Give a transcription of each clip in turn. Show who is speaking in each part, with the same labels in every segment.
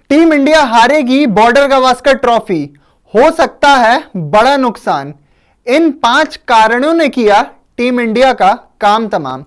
Speaker 1: Team India हारेगी Border Gavaskar trophy, हो सकता है बड़ा नुकसान। इन 5 कारणों ने किया टीम इंडिया का काम तमाम।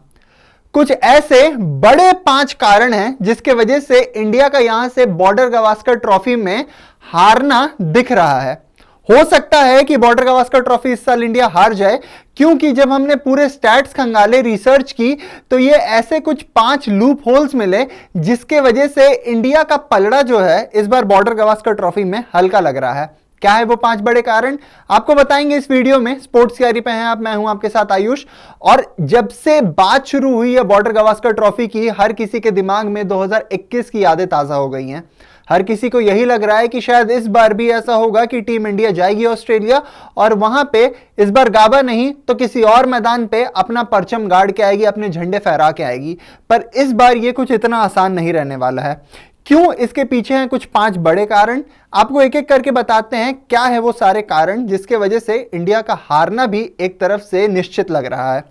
Speaker 1: कुछ ऐसे बड़े 5 कारण हैं जिसके वजह से इंडिया का यहां से बॉर्डर गावस्कर ट्रॉफी में हारना दिख रहा है। हो सकता है कि बॉर्डर गावस्कर ट्रॉफी इस साल इंडिया हार जाए, क्योंकि जब हमने पूरे स्टैट्स खंगाले, रिसर्च की, तो ये ऐसे कुछ 5 लूप होल्स मिले जिसके वजह से इंडिया का पलड़ा जो है इस बार बॉर्डर गावस्कर ट्रॉफी में हल्का लग रहा है। क्या है वो 5 बड़े कारण, आपको बताएंगे इस वीडियो में। स्पोर्ट्स तैयारी पे हैं आप, मैं हूं आपके साथ आयुष। और जब से बात शुरू हुई है बॉर्डर गावस्कर ट्रॉफी की, हर किसी के दिमाग में 2021 की यादें ताजा हो गई हैं। हर किसी को यही लग रहा है कि शायद इस बार भी ऐसा होगा कि टीम इंडिया जाएगी ऑस्ट्रेलिया और वहां पे इस बार गाबा नहीं तो किसी और मैदान पे अपना परचम गाड़ के आएगी, अपने झंडे फहरा के आएगी। पर इस बार ये कुछ इतना आसान नहीं रहने वाला है। क्यों? इसके पीछे हैं कुछ 5 बड़े कारण। आपको एक एक करके बताते हैं क्या है वो सारे कारण जिसके वजह से इंडिया का हारना भी एक तरफ से निश्चित लग रहा है।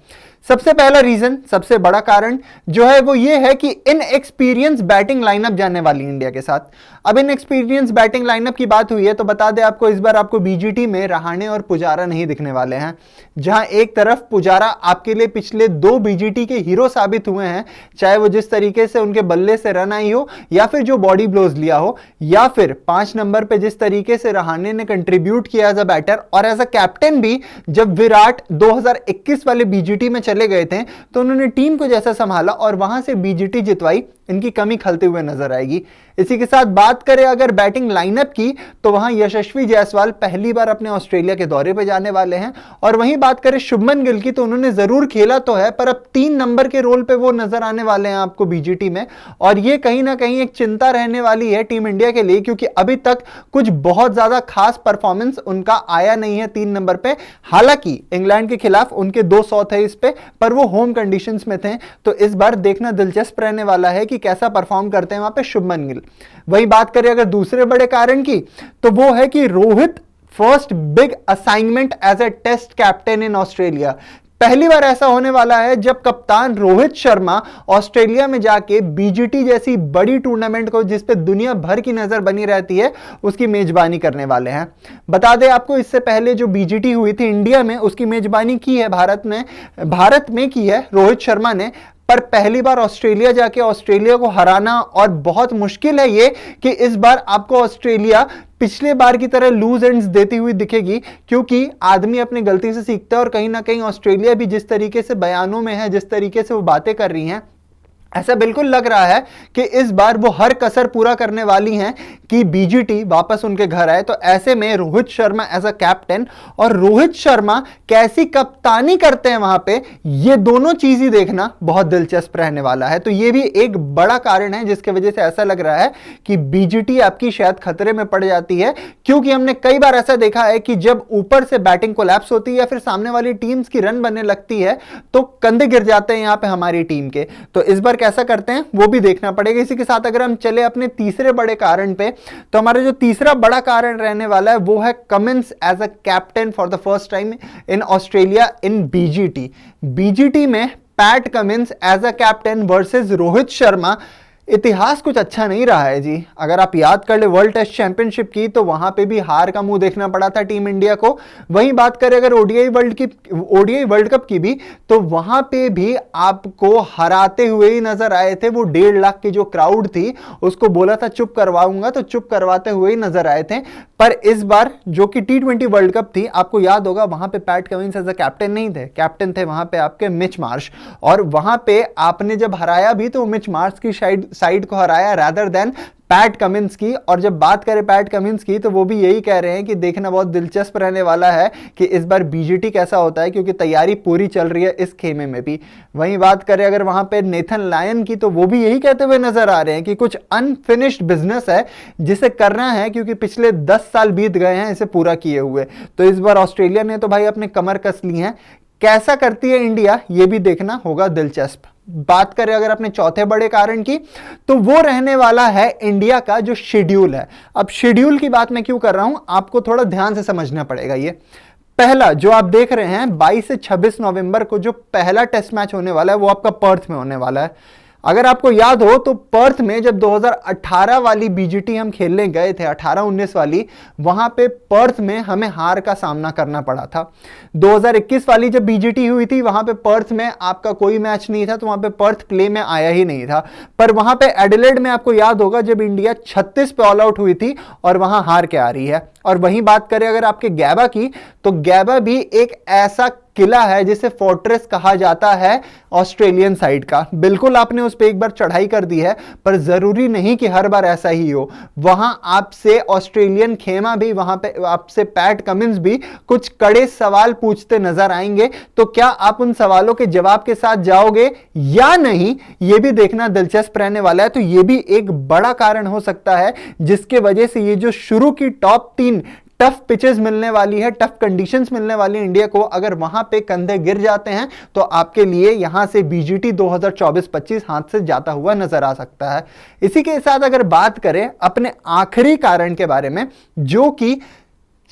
Speaker 1: सबसे पहला रीजन, सबसे बड़ा कारण जो है वो ये है कि इनएक्सपीरियंस बैटिंग लाइनअप जाने वाली इंडिया के साथ। अब इनएक्सपीरियंस बैटिंग लाइनअप की बात हुई है तो बता दें आपको, इस बार आपको बीजीटी में रहाणे और पुजारा नहीं दिखने वाले हैं। जहां एक तरफ पुजारा आपके लिए पिछले 2 बीजीटी के हीरो साबित हुए हैं, चाहे वो जिस तरीके से उनके बल्ले से रन आई हो या फिर जो बॉडी ब्लोज लिया हो, या फिर 5 नंबर पे जिस तरीके से रहाणे ने कंट्रीब्यूट किया एज अ बैटर और एज अ कैप्टन भी। जब विराट 2021 वाले बीजीटी में चले गए थे तो उन्होंने टीम को जैसा संभाला और वहां से बीजीटी जितवाई, इनकी कमी खलते हुए नजर आएगी। इसी के साथ बात करें अगर बैटिंग लाइनअप की, तो वहां यशस्वी जायसवाल पहली बार अपने ऑस्ट्रेलिया के दौरे पे जाने वाले हैं। और वहीं बात करें शुभमन गिल की, तो उन्होंने जरूर खेला तो है पर अब 3 नंबर के रोल पे वो नजर आने वाले हैं आपको बीजीटी में। और ये कहीं ना कहीं एक चिंता रहने वाली है टीम इंडिया के लिए, क्योंकि अभी तक कुछ बहुत ज्यादा खास परफॉर्मेंस उनका आया नहीं है 3 नंबर पे। हालांकि इंग्लैंड के खिलाफ उनके 200 थे इस पे, पर वो होम कंडीशंस में थे, तो इस बार देखना दिलचस्प रहने वाला है कि कैसा परफॉर्म करते हैं वहां पे शुभमन गिल। वही बात करें अगर दूसरे बड़े कारण की, तो वो है कि Rohit first big assignment as a test captain in Australia. पहली बार ऐसा होने वाला है जब कप्तान रोहित शर्मा ऑस्ट्रेलिया में जाके बीजीटी जैसी बड़ी टूर्नामेंट को, जिस पे दुनिया भर की नजर बनी रहती है, उसकी मेजबानी करने वाले हैं। बता दें आपको, इससे पहले जो बीजीटी हुई थी इंडिया में, उसकी मेजबानी की है भारत में की है रोहित शर्मा ने। पर पहली बार ऑस्ट्रेलिया जाके ऑस्ट्रेलिया को हराना, और बहुत मुश्किल है ये कि इस बार आपको ऑस्ट्रेलिया पिछले बार की तरह लूज एंड्स देती हुई दिखेगी, क्योंकि आदमी अपनी गलती से सीखता है। और कहीं ना कहीं ऑस्ट्रेलिया भी जिस तरीके से बयानों में है, जिस तरीके से वो बातें कर रही हैं, ऐसा बिल्कुल लग रहा है कि इस बार वो हर कसर पूरा करने वाली हैं कि बीजीटी वापस उनके घर आए। तो ऐसे में Rohit Sharma as a captain और रोहित शर्मा कैसी कप्तानी करते हैं वहां पे, ये दोनों चीज ही देखना बहुत दिलचस्प रहने वाला है। तो ये भी एक बड़ा कारण है जिसकी वजह से ऐसा लग रहा है कि बीजीटी आपकी शायद खतरे में पड़ जाती है, क्योंकि हमने कई बार ऐसा देखा है कि जब ऊपर से बैटिंग कोलैप्स होती है या फिर सामने वाली टीम्स की रन बनने लगती है तो कंधे गिर जाते हैं यहां पे हमारी टीम के। तो इस बार कैसा करते हैं वो भी देखना पड़ेगा। इसी के साथ अगर हम चले अपने तीसरे बड़े कारण पे, तो हमारा जो तीसरा बड़ा कारण रहने वाला है वो है Cummins as a captain for the first time in Australia in BGT. BGT में Pat Cummins as a captain versus Rohit Sharma. इतिहास कुछ अच्छा नहीं रहा है जी। अगर आप याद कर ले वर्ल्ड टेस्ट चैंपियनशिप की, तो वहां पे भी हार का मुंह देखना पड़ा था टीम इंडिया को। वहीं बात करें अगर ओडीआई वर्ल्ड कप की भी, तो वहां पे भी आपको हराते हुए ही नजर आए थे। वो 1.5 लाख की जो क्राउड थी उसको बोला था चुप करवाऊंगा, तो चुप करवाते हुए ही नजर आए थे। पर इस बार जो कि T20 वर्ल्ड कप थी, आपको याद होगा वहां पे Pat Cummins as a captain नहीं थे, कैप्टन थे वहां पे आपके मिच मार्श। और वहां पे आपने जब हराया भी तो मिच मार्श की साइड को हराया रादर देन पैट कमिंस की। और जब बात करें पैट कमिंस की, तो वो भी यही कह रहे हैं कि देखना बहुत दिलचस्प रहने वाला है कि इस बार बीजीटी कैसा होता है, क्योंकि तैयारी पूरी चल रही है इस खेमे में भी। वहीं बात करें अगर वहां पे नेथन लायन की, तो वो भी यही कहते हुए नजर आ रहे हैं कि कुछ अनफिनिश्ड बिजनेस है जिसे करना है, क्योंकि पिछले 10 साल बीत गए हैं इसे पूरा किए हुए। तो इस बार ऑस्ट्रेलिया ने तो भाई अपने कमर कस ली है। कैसा करती है इंडिया, ये भी देखना होगा दिलचस्प। बात करें अगर अपने चौथे बड़े कारण की, तो वो रहने वाला है इंडिया का जो शेड्यूल है। अब शेड्यूल की बात मैं क्यों कर रहा हूं, आपको थोड़ा ध्यान से समझना पड़ेगा। ये पहला जो आप देख रहे हैं 22 से 26 नवंबर को जो पहला टेस्ट मैच होने वाला है वो आपका पर्थ में होने वाला है। अगर आपको याद हो तो पर्थ में जब 2018 वाली बीजीटी हम खेलने गए थे, 18-19 वाली, वहां पे पर्थ में हमें हार का सामना करना पड़ा था। 2021 वाली जब बीजीटी हुई थी वहां पे पर्थ में आपका कोई मैच नहीं था, तो वहां पे पर्थ प्ले में आया ही नहीं था। पर वहां पे एडिलेड में आपको याद होगा जब इंडिया 36 पे ऑल आउट हुई थी और वहां हार के आ रही है। और वहीं बात करें अगर आपके गैबा की, तो गैबा भी एक ऐसा किला है जिसे फोर्ट्रेस कहा जाता है ऑस्ट्रेलियन साइड का। बिल्कुल आपने उस पर एक बार चढ़ाई कर दी है, पर जरूरी नहीं कि हर बार ऐसा ही हो। वहां आपसे ऑस्ट्रेलियन खेमा भी, वहां पे आपसे पैट कमिंस भी कुछ कड़े सवाल पूछते नजर आएंगे। तो क्या आप उन सवालों के जवाब के साथ जाओगे या नहीं, यह भी देखना दिलचस्प रहने वाला है। तो यह भी एक बड़ा कारण हो सकता है जिसके वजह से ये जो शुरू की टॉप 3 टफ पिचेस मिलने वाली है, टफ कंडीशंस मिलने वाली है इंडिया को, अगर वहां पे कंधे गिर जाते हैं तो आपके लिए यहां से बीजीटी 2024-25 हाथ से जाता हुआ नजर आ सकता है। इसी के साथ अगर बात करें अपने आखिरी कारण के बारे में, जो कि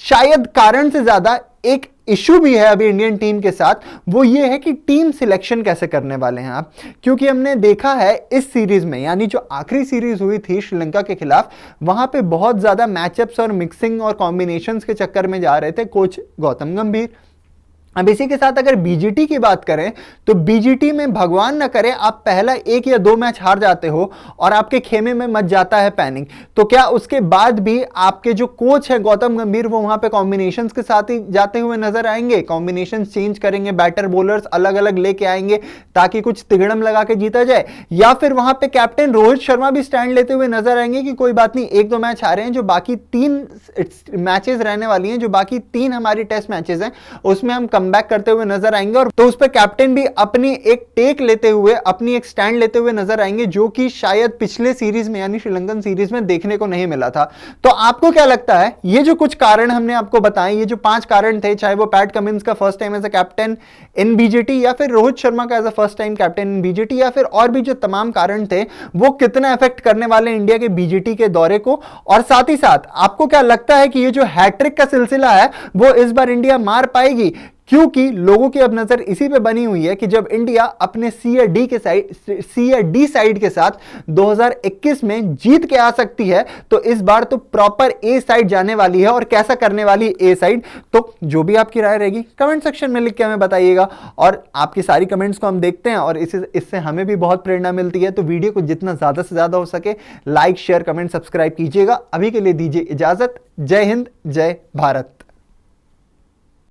Speaker 1: शायद कारण से ज्यादा एक इशू भी है अभी इंडियन टीम के साथ, वो ये है कि टीम सिलेक्शन कैसे करने वाले हैं आप। क्योंकि हमने देखा है इस सीरीज में, यानी जो आखिरी सीरीज हुई थी श्रीलंका के खिलाफ, वहां पे बहुत ज्यादा मैचअप्स और मिक्सिंग और कॉम्बिनेशंस के चक्कर में जा रहे थे कोच गौतम गंभीर। अब इसी के साथ अगर बीजीटी की बात करें तो बीजीटी में भगवान न करे आप पहला 1 या 2 मैच हार जाते हो और आपके खेमे में मच जाता है पैनिक, तो क्या उसके बाद भी आपके जो कोच है गौतम गंभीर वो वहां पे कॉम्बिनेशंस के साथ ही जाते हुए नजर आएंगे? कॉम्बिनेशंस चेंज करेंगे, बैटर बॉलर्स अलग अलग लेके आएंगे ताकि कुछ तिगड़म लगा के जीता जाए? या फिर वहां पे कैप्टन रोहित शर्मा भी स्टैंड लेते हुए नजर आएंगे कि कोई बात नहीं, 1-2 मैच हारे हैं, जो बाकी 3 मैचेस रहने वाली हैं, जो बाकी 3 हमारी टेस्ट मैचेस हैं, उसमें हम बैक करते हुए नजर आएंगे। और तो उस पर कैप्टन भी अपनी एक टेक लेते हुए, अपनी एक स्टैंड लेते हुए नजर आएंगे, जो कि शायद पिछले सीरीज में यानी श्रीलंकन सीरीज में देखने को नहीं मिला था। तो आपको क्या लगता है, ये जो कुछ कारण हमने आपको बताए, ये जो 5 कारण थे, चाहे वो पैट कमिंस का first time as a captain in BGT, या फिर रोहित शर्मा का as a first time captain in BGT, या फिर और भी जो तमाम कारण थे, वो कितना इफेक्ट करने वाले इंडिया के बीजीटी के दौरे को? और साथ ही साथ आपको क्या लगता है कि ये जो हैट्रिक का सिलसिला है वो इस बार इंडिया मार पाएगी? क्योंकि लोगों की अब नजर इसी पे बनी हुई है कि जब इंडिया अपने सी या डी साइड के साथ 2021 में जीत के आ सकती है, तो इस बार तो प्रॉपर ए साइड जाने वाली है। और कैसा करने वाली ए साइड, तो जो भी आपकी राय रहेगी कमेंट सेक्शन में लिख के हमें बताइएगा। और आपकी सारी कमेंट्स को हम देखते हैं और इससे हमें भी बहुत प्रेरणा मिलती है। तो वीडियो को जितना ज्यादा से ज्यादा हो सके लाइक, शेयर, कमेंट, सब्सक्राइब कीजिएगा। अभी के लिए दीजिए इजाजत। जय हिंद, जय भारत।